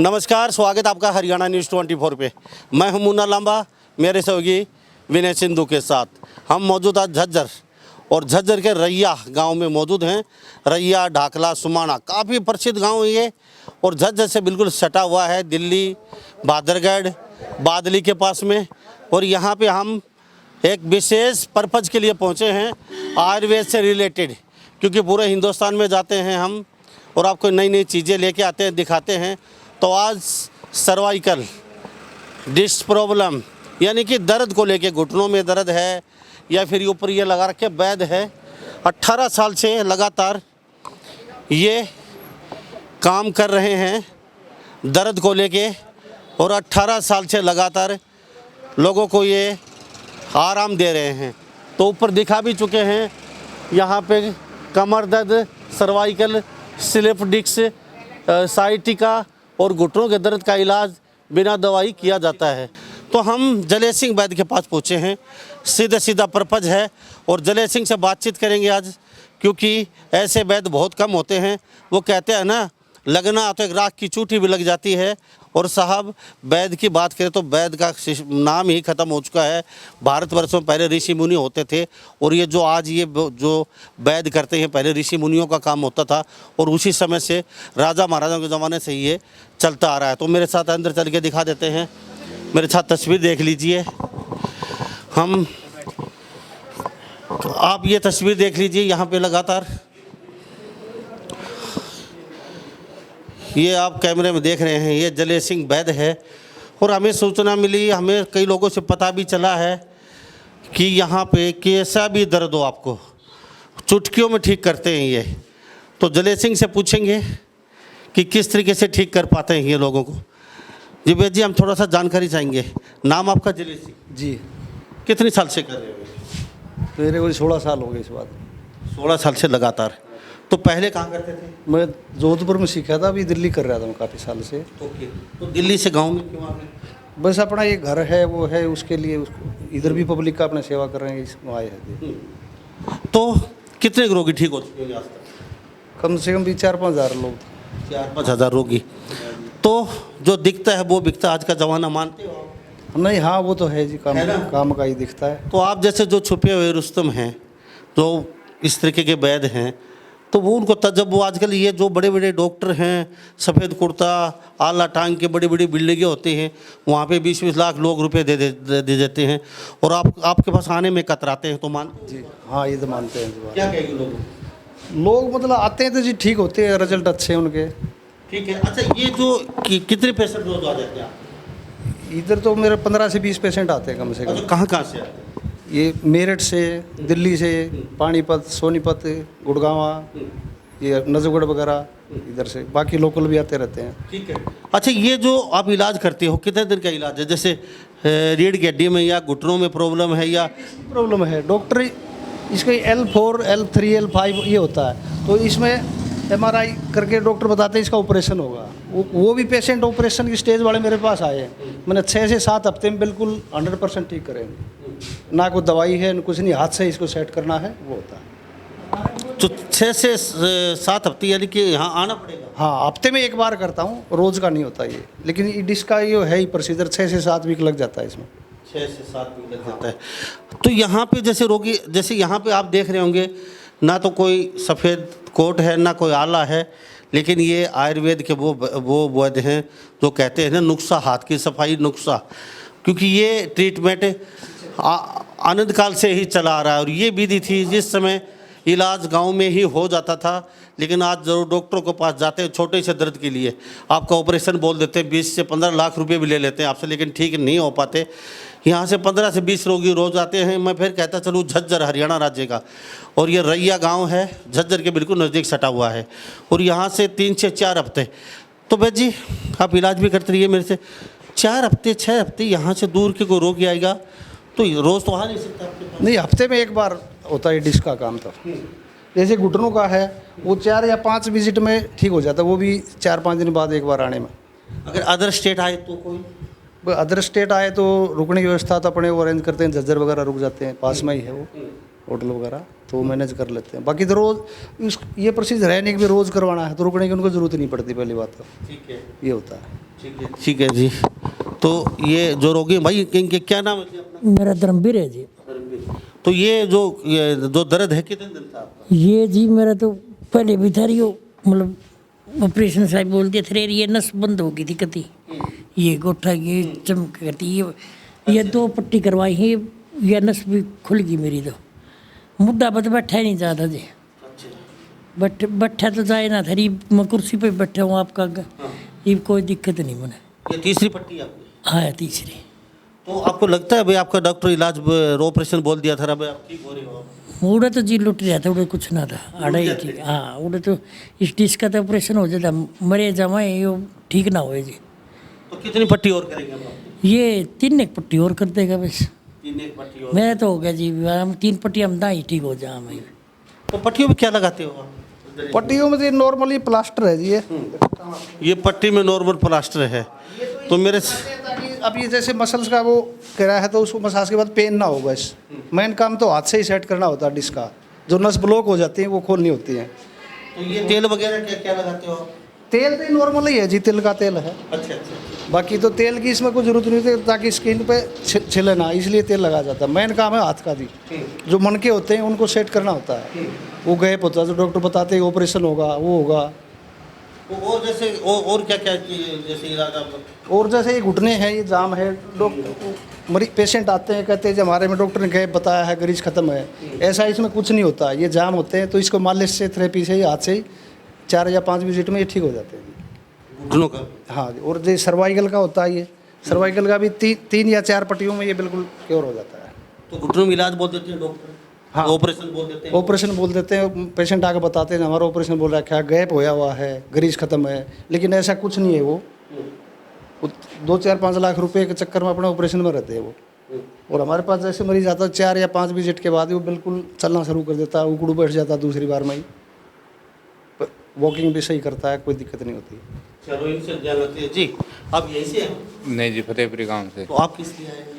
नमस्कार, स्वागत आपका हरियाणा न्यूज़ 24 पे। मैं हूं मुन्ना लांबा, मेरे सहयोगी विनय सिंधु के साथ। हम मौजूद आज झज्जर और झज्जर के रैया गांव में मौजूद हैं। रैया, ढाकला, सुमाना काफ़ी प्रसिद्ध गांव है ये और झज्जर से बिल्कुल सटा हुआ है, दिल्ली, बादरगढ़, बादली के पास में। और यहाँ पे हम एक विशेष पर्पज़ के लिए पहुँचे हैं, आयुर्वेद से रिलेटेड, क्योंकि पूरे हिंदुस्तान में जाते हैं हम और आपको नई नई चीज़ें लेके आते हैं, दिखाते हैं। तो आज सर्वाइकल डिस्क प्रॉब्लम यानी कि दर्द को लेके, घुटनों में दर्द है या फिर ऊपर ये लगा रखे वैद है, 18 साल से लगातार ये काम कर रहे हैं दर्द को लेके और 18 साल से लगातार लोगों को ये आराम दे रहे हैं। तो ऊपर दिखा भी चुके हैं, यहाँ पे कमर दर्द, सर्वाइकल, स्लिप डिस्क, साइटिका और घुटनों के दर्द का इलाज बिना दवाई किया जाता है। तो हम जलेश सिंह वैद्य के पास पहुँचे हैं, सीधा पर्पज़ है और जलेश सिंह से बातचीत करेंगे आज, क्योंकि ऐसे वैद्य बहुत कम होते हैं। वो कहते हैं ना, लगना तो एक राख की चूटी भी लग जाती है। और साहब, वैद्य की बात करें तो वैद्य का नाम ही ख़त्म हो चुका है। भारतवर्ष में पहले ऋषि मुनि होते थे और ये जो आज ये जो वैद्य करते हैं, पहले ऋषि मुनियों का काम होता था और उसी समय से राजा महाराजाओं के ज़माने से ये चलता आ रहा है। तो मेरे साथ अंदर चल के दिखा देते हैं, मेरे साथ तस्वीर देख लीजिए। आप ये तस्वीर देख लीजिए, यहाँ पे लगातार ये आप कैमरे में देख रहे हैं, ये जलेश सिंह वैद्य है। और हमें सूचना मिली, हमें कई लोगों से पता भी चला है कि यहाँ पे कैसा भी दर्द हो आपको चुटकियों में ठीक करते हैं ये। तो जलेश सिंह से पूछेंगे कि किस तरीके से ठीक कर पाते हैं ये लोगों को। जी भैया जी, हम थोड़ा सा जानकारी चाहेंगे। नाम आपका? जलेश सिंह जी। कितने साल से कर रहे हो? मेरे को 16 साल हो गए इस बात। 16 साल से लगातार। तो पहले कहाँ करते थे? मैं जोधपुर में सीखा था, अभी दिल्ली कर रहा था मैं काफ़ी साल से। ओके। तो दिल्ली से गांव में क्यों आ गए? बस अपना ये घर है वो है, उसके लिए उसको इधर भी पब्लिक का अपने सेवा कर रहे हैं, इसमें आए हैं। तो कितने रोगी ठीक हो चुके हैं आज तक? कम से कम भी 4-5 हज़ार लोग। 4-5 हज़ार रोगी। तो जो दिखता है वो बिकता, आज का ज़माना मानते हो आप? नहीं, हाँ वो तो है जी, काम का ही दिखता है। तो आप जैसे जो छुपे हुए रुस्तम हैं, जो इस तरीके के वैद्य हैं, तो वो उनको जब वो आजकल ये जो बड़े बड़े डॉक्टर हैं, सफ़ेद कुर्ता, आला टांग के बड़ी बड़ी बिल्डिंगें होती हैं, वहाँ पे 20-20 लाख लोग रुपए दे देते हैं और आपके पास आने में कतराते हैं, तो मानते जी हाँ, ये तो मानते हैं। क्या कहेंगे लोग मतलब आते हैं तो जी ठीक होते हैं, रिजल्ट अच्छे हैं उनके। ठीक है। अच्छा, ये जो कितने पेशेंट रोज आ जाते हैं? इधर तो मेरे 15 से 20 पेशेंट आते हैं कम से कम। अच्छा, कहाँ कहाँ से आते हैं? ये मेरठ से, दिल्ली से, पानीपत, सोनीपत, गुड़गांव, ये नजफगढ़ वगैरह इधर से, बाकी लोकल भी आते रहते हैं। ठीक है। अच्छा, ये जो आप इलाज करते हो कितने दिन का इलाज है? जैसे रीढ़ की हड्डी में या घुटनों में प्रॉब्लम है या प्रॉब्लम है, डॉक्टर इसका L4, L3, L5 ये होता है, तो इसमें MRI करके डॉक्टर बताते हैं इसका ऑपरेशन होगा। वो भी पेशेंट ऑपरेशन की स्टेज वाले मेरे पास आए हैं, मैंने 6 से 7 हफ्ते में बिल्कुल 100% ठीक करेंगे। ना कोई दवाई है ना कुछ नहीं, हाथ से इसको सेट करना है, वो होता है। तो 6 से 7 हफ्ते यानी कि यहाँ आना पड़ेगा? हाँ, हफ्ते में एक बार करता हूँ, रोज़ का नहीं होता ये। लेकिन इसका ये है ही प्रोसीजर, 6 से 7 वीक लग जाता है इसमें। 6 से 7 वीक लग जाता है। तो यहाँ पे जैसे रोगी, जैसे यहाँ पे आप देख रहे होंगे, ना तो कोई सफ़ेद कोट है ना कोई आला है, लेकिन ये आयुर्वेद के वो वैद्य हैं जो कहते हैं ना, नुस्खा, हाथ की सफाई नुस्खा, क्योंकि ये ट्रीटमेंट अनंत काल से ही चला आ रहा है। और ये विधि थी जिस समय इलाज गांव में ही हो जाता था, लेकिन आज जरूर डॉक्टरों के पास जाते हैं छोटे से दर्द के लिए, आपका ऑपरेशन बोल देते हैं, 20 से 15 लाख रुपए भी ले लेते हैं आपसे, लेकिन ठीक नहीं हो पाते। यहाँ से 15 से 20 रोगी रोज आते हैं। मैं फिर कहता चलूँ, झज्जर हरियाणा राज्य का, और ये रैया गांव है, झज्जर के बिल्कुल नज़दीक सटा हुआ है, और यहाँ से 3 से 4 हफ्ते। तो भाई जी, आप इलाज भी करते रहिए मेरे से। 4 हफ्ते 6 हफ्ते यहाँ से दूर के कोई रोगी आएगा तो रोज़ तो आ नहीं सकता आपके पास? नहीं, हफ्ते में एक बार होता है डिस्क का काम। तो जैसे घुटनों का है, वो 4 या 5 विजिट में ठीक हो जाता है, वो भी 4-5 दिन बाद एक बार आने में। अगर अदर स्टेट आए तो कोई? अदर स्टेट आए तो रुकने की व्यवस्था तो अपने वो अरेंज करते हैं, झज्जर वगैरह रुक जाते हैं, पास में ही है वो, होटल वगैरह, तो वो मैनेज कर लेते हैं। बाकी तो रोज़ ये प्रोसीजर है नहीं कि भी रोज़ करवाना है, तो रुकने की उनको ज़रूरत नहीं पड़ती, पहली बात तो ठीक है, ये होता है। ठीक है जी। तो ये जो रोगी भाई इनके क्या नाम है जी अपना? मेरा धर्मवीर है जी। तो ये जो दर्द है कितने दिन था आपका? ये जी मेरा तो पहले भी था रियो, मतलब ऑपरेशन साहब बोलते थे ये नस बंद हो गई थी कती, ये गोठा ये चमक करती, ये 2 पट्टी करवाई है, ये नस भी खुल गई मेरी। तो मुद्दा बत बैठा ही नहीं जाता जी, बैठा तो जाए ना था, मैं कुर्सी पे बैठा हूँ आपका, ये कोई दिक्कत नहीं बने। ये तीसरी पट्टी आपकी? हाँ तीसरी। तो आपको लगता है भाई आपका डॉक्टर इलाज ऑपरेशन बोल दिया था, भाई आप ठीक हो रहे हो? उड़ा तो जी लुट रहा था, उड़ा कुछ ना था, आड़ा ही ठीक। हाँ उड़ा तो इस डिस्क का तो ऑपरेशन हो जाता, मरे जमाए ये ठीक ना हो जी। तो कितनी पट्टी और करेंगे आप? ये 3 एक पट्टी और कर देगा बस, 3 एक पट्टी और? मेरा तो हो गया जी, हम 3 पट्टी हम दाई ठीक हो जा हमें। तो पट्टियों में क्या लगाते हो आप? पट्टियों में तो नॉर्मली प्लास्टर है जी ये पट्टी में नॉर्मल प्लास्टर है। तो मेरे अब ये जैसे मसल्स का वो करा है, तो उसको मसाज के बाद पेन ना हो, बस मेन काम तो हाथ से ही सेट करना होता है। डिस्क का जो नस ब्लॉक हो जाती है वो खोलनी होती है। तो ये तेल वगैरह क्या क्या लगाते हो? तेल तो नॉर्मल ही है जी, तिल का तेल है। अच्छा अच्छा। बाकी तो तेल की इसमें कोई ज़रूरत नहीं होती, ताकि स्किन पे छिले ना, इसलिए तेल लगाया जाता है। मेन काम है हाथ का भी, जो मनके होते हैं उनको सेट करना होता है। वो गैप होता है, जो डॉक्टर बताते हैं ऑपरेशन होगा वो होगा। और जैसे और क्या क्या जैसे इलाज आप? और जैसे ये घुटने हैं, ये जाम है, डॉक्टर मरीज पेशेंट आते हैं कहते हैं जब हमारे में डॉक्टर ने गैप बताया है, गरीज खत्म है, ऐसा इसमें कुछ नहीं होता। ये जाम होते हैं, तो इसको मालिश से, थेरेपी से, हाथ से ही 4 या 5 विजिट में ये ठीक हो जाते हैं घुटनों का? हाँ। और जो सर्वाइकल का होता है, ये सर्वाइकल का भी 3 या 4 पट्टियों में ये बिल्कुल क्योर हो जाता है। तो घुटनों में इलाज बोल देते हैं डॉक्टर? हाँ, ऑपरेशन बोल देते हैं? ऑपरेशन बोल देते हैं। पेशेंट आके बताते हैं हमारा ऑपरेशन बोल रहा है, गैप होया हुआ है, गरीज खत्म है, लेकिन ऐसा कुछ नहीं है। वो 2-4-5 लाख रुपए के चक्कर में अपने ऑपरेशन में रहते हैं वो। और हमारे पास जैसे मरीज आता है 4 या 5 विजिट के बाद वो बिल्कुल चलना शुरू कर देता है, उकड़ू बैठ जाता है दूसरी बार में ही, वॉकिंग भी सही करता है, कोई दिक्कत नहीं होती। चलो इनसे जान लेते हैं जी। आप यहीं से हैं? नहीं जी, फतेहपुरी गांव से। तो आप किस लिए आए हैं?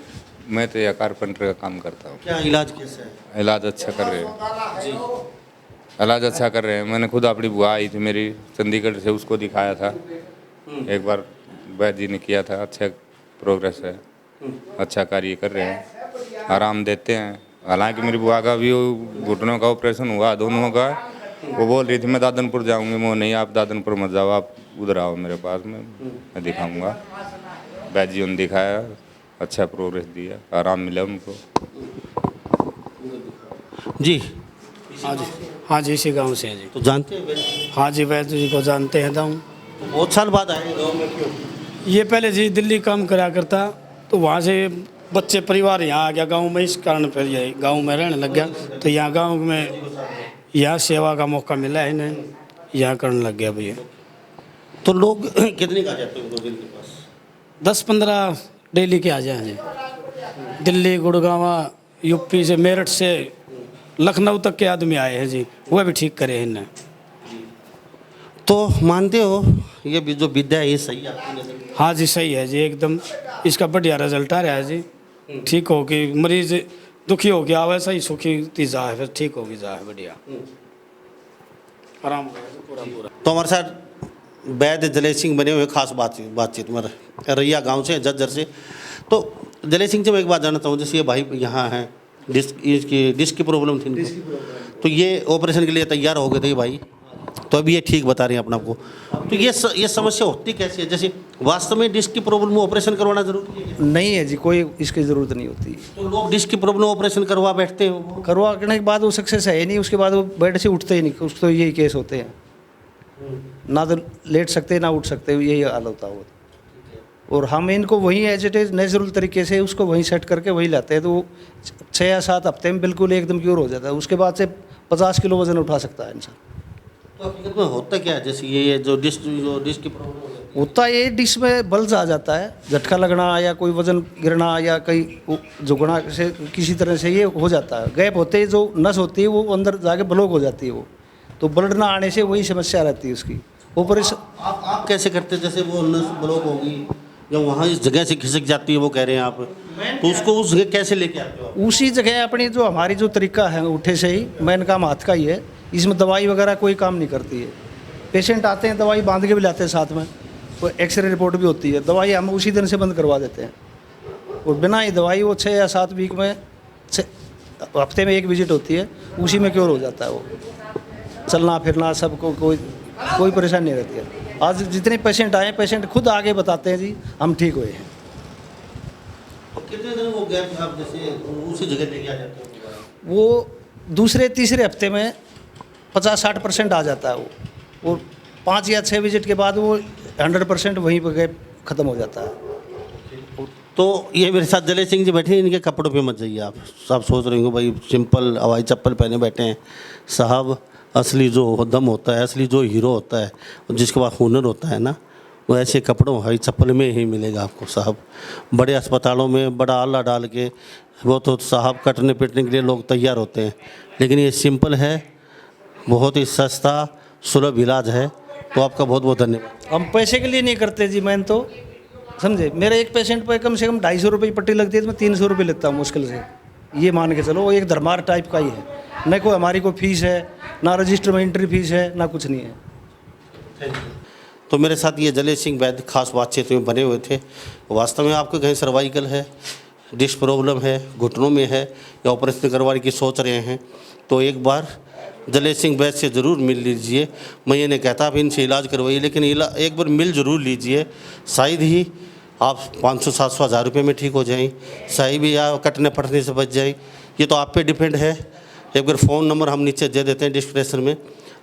मैं तो यह कारपेंटर का काम करता हूँ। क्या इलाज कैसा है? इलाज अच्छा कर रहे हैं, इलाज अच्छा कर रहे हैं। मैंने खुद अपनी बुआ आई थी मेरी चंडीगढ़ से, उसको दिखाया था एक बार, वैद्य जी ने किया था। अच्छा प्रोग्रेस है, अच्छा कार्य कर रहे हैं, आराम देते हैं। हालांकि मेरी बुआ का भी घुटनों का ऑपरेशन हुआ, दोनों का। वो बोल रही थी मैं दादनपुर जाऊंगी, मैं नहीं, आप दादनपुर मत जाओ, आप उधर आओ मेरे पास में, मैं दिखाऊंगा। वैद्य जी ने दिखाया, अच्छा प्रोग्रेस दिया, आराम मिला उनको जी। हाँ जी, इसी गांव से हैं जी। तो जानते हैं वैद्य? हाँ जी, वैद्य जी को जानते हैं। दाऊँ तो बहुत साल बाद आए गाँव में, क्यों? ये पहले जी दिल्ली काम करा करता, तो वहाँ से बच्चे परिवार यहाँ आ गया गांव में, इस कारण फिर ये गांव में रहने लग गया। तो यहाँ गांव में यहाँ सेवा का मौका मिला है इन्हें, यहाँ करने लग गया भैया। तो लोग कितने का जाते हैं दो दिन के पास? 10-15 डेली के आ जाए जी। दिल्ली, गुड़गांव, यूपी से, मेरठ से, लखनऊ तक के आदमी आए हैं जी, वह भी ठीक करे हैं इन्हें। तो मानते हो ये भी जो विद्या है ये सही है आपकी नज़र में? हाँ जी, सही है जी, एकदम इसका बढ़िया रिजल्ट आ रहा है जी। ठीक हो कि मरीज दुखी हो गया वैसा ही सुखी तीजा है, फिर ठीक होगी जा है, बढ़िया आराम हो गया पूरा पूरा। तो हमारे साथ वैद्य जलेश सिंह बने हुए खास बातचीत में रैया गांव से, झज्जर से। तो जलेश सिंह से मैं एक बात जानना चाहूँ, जैसे ये भाई यहाँ हैं, डिस्क की प्रॉब्लम थी इनको, तो ये ऑपरेशन के लिए तैयार हो गए थे भाई, तो अभी ये ठीक बता रहे हैं अपने आप को। तो ये समस्या होती कैसी है? जैसे वास्तव में डिस्क की प्रॉब्लम में ऑपरेशन करवाना जरूरी है? नहीं है जी, कोई इसकी ज़रूरत नहीं होती। तो लोग डिस्क की प्रॉब्लम ऑपरेशन करवा बैठते हैं, करवाने के बाद वो सक्सेस है नहीं, उसके बाद वो बेड से उठते ही नहीं, उसको तो यही केस होते हैं, ना तो लेट सकते ना उठ सकते, यही हाल होता है वो। और हम इनको वहीं एज इट इज़ नेचुरल तरीके से उसको वहीं सेट करके वहीं लाते हैं, तो वो 6 या 7 हफ्ते में बिल्कुल एकदम क्योर हो जाता है। उसके बाद से 50 किलो वजन उठा सकता है इंसान। तो हकीकत में होता क्या है? जैसे ये जो डिस्क की प्रॉब्लम होता है, ये डिस्क में बल्ज आ जाता है, झटका लगना या कोई वजन गिरना या कहीं झुकना से किसी तरह से ये हो जाता है। गैप होते ही जो नस होती है वो अंदर जाके ब्लॉक हो जाती है, वो तो ब्लड ना आने से वही समस्या रहती है उसकी। ऑपरेशन आप कैसे करते हैं? जैसे वो नस ब्लॉक होगी या वहाँ इस जगह से खिसक जाती है, वो कह रहे हैं आप, तो उसको उस जगह कैसे लेके आते हो आप? उसी जगह अपनी जो हमारी जो तरीका है उठे से ही मेन काम हाथ का ही है, इसमें दवाई वगैरह कोई काम नहीं करती है। पेशेंट आते हैं दवाई बांध के भी लाते हैं, साथ में कोई एक्सरे रिपोर्ट भी होती है, दवाई हम उसी दिन से बंद करवा देते हैं। और बिना ही दवाई वो 6 या 7 वीक में हफ्ते में 1 विजिट होती है, उसी में क्योर हो जाता है। वो चलना फिरना सबको कोई परेशानी नहीं रहती है। आज जितने पेशेंट आए पेशेंट खुद आगे बताते हैं जी हम ठीक हुए हैं। तो कितने दिन वो गैप आप जैसे उसी जगह लेके आ जाते हो? वो दूसरे तीसरे हफ्ते में 50-60% आ जाता है वो, और 5 या 6 विजिट के बाद वो 100% वहीं पर गैप ख़त्म हो जाता है। तो ये मेरे साथ जले सिंह जी बैठे हैं, इनके कपड़ों पे मत जाइए आप। सब सोच रहे होंगे भाई सिंपल हवाई चप्पल पहने बैठे हैं। साहब असली जो दम होता है, असली जो हीरो होता है, जिसके पास हुनर होता है ना, वो ऐसे कपड़ों हवाई चप्पल में ही मिलेगा आपको साहब। बड़े अस्पतालों में बड़ा आला डाल के वो तो साहब कटने पिटने के लिए लोग तैयार होते हैं, लेकिन ये सिंपल है, बहुत ही सस्ता सुलभ इलाज है। तो आपका बहुत बहुत धन्यवाद। हम पैसे के लिए नहीं करते जी, मैं तो समझे मेरे एक पेशेंट पर कम से कम 250 रुपये की पट्टी लगती है, तो मैं 300 रुपये लेता हूँ मुश्किल से। ये मान के चलो वो एक धर्मार टाइप का ही है, न कोई हमारी कोई फीस है, ना रजिस्टर में एंट्री फीस है, ना कुछ नहीं है। तो मेरे साथ ये जले सिंह वैद्य खास बातचीत में बने हुए थे। वास्तव में आपको कहीं सर्वाइकल है, डिस्क प्रॉब्लम है, घुटनों में है, या ऑपरेशन करवाने की सोच रहे हैं, तो एक बार जले सिंह वैद्य से ज़रूर मिल लीजिए। मैं ये नहीं कहता आप इनसे इलाज करवाइए, लेकिन एक बार मिल ज़रूर लीजिए। शायद ही आप 500-700 हज़ार रुपये में ठीक हो जाएं, शायद भी या कटने फटने से बच जाए। ये तो आप पे डिपेंड है। एक बार फ़ोन नंबर हम नीचे दे देते हैं डिस्क्रिप्शन में,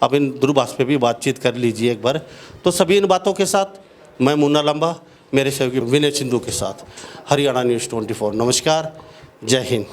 आप इन दूरभाष पे भी बातचीत कर लीजिए एक बार। तो सभी इन बातों के साथ मैं मुन्ना लंबा, मेरे सहयोगी विनय सिंधु के साथ, हरियाणा न्यूज़ 24। नमस्कार, जय हिंद।